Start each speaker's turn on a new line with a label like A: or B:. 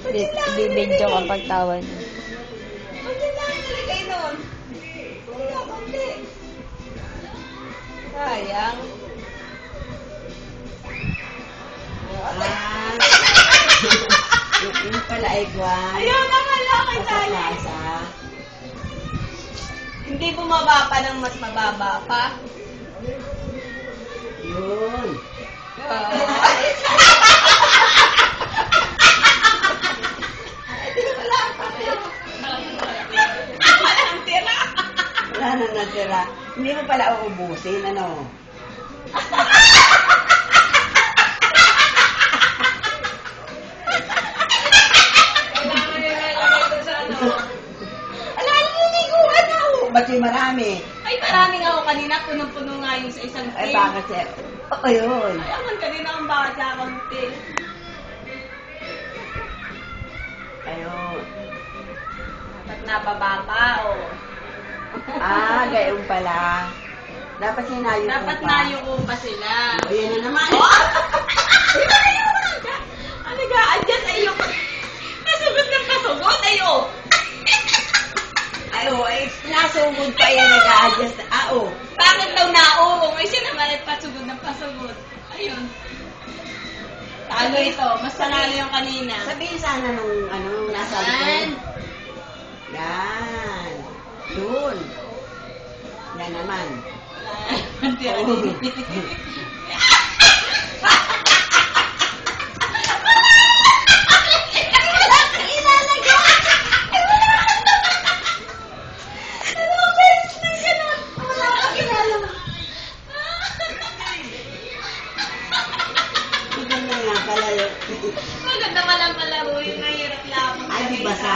A: Bibidyo kapag tawa niya.
B: Kunti lang nilagay nun. Kunti. Sayang.
C: Yung pala ay guwan.
B: Ayaw naman lang kay Tali.
C: Pasa-pasa.
B: Hindi bumaba pa ng mas mababa pa.
C: Yun.
B: Walang tira.
C: Wala na natira. Hindi mo pala uubusin, ano? Ala, nililiguan ako. Ba't yung marami?
B: Ay, maraming ako kanina. Punong-puno nga yung sa isang
C: Ay,
B: team.
C: bakit siya? Oo, yun.
B: Ay, aman kanina ang bakit sa kaunti.
C: Ayun.
B: Dapat nababa pa, o.
C: Gayon pala. Dapat sinayo ko
B: Dapat
C: pa.
B: nayuko pa sila.
C: O, yan na naman.
B: Ano nag-a-adjust ayo? Nasugot ng pasugot ayo.
C: Ay, nasugod pa yan nag-a-adjust.
B: Bakit daw naurong? Ay siya naman at pasugod ng pasugod. Ayun. Talo ito. Mas panalo yung kanina.
C: Sabihin sana nung nasa
B: Yan.
C: likod. Yan. Yun. Yan naman. Maganda nga pala yun.
B: Maganda ka lang palaro. Yung mahirap lamang.
C: Ay, di basa.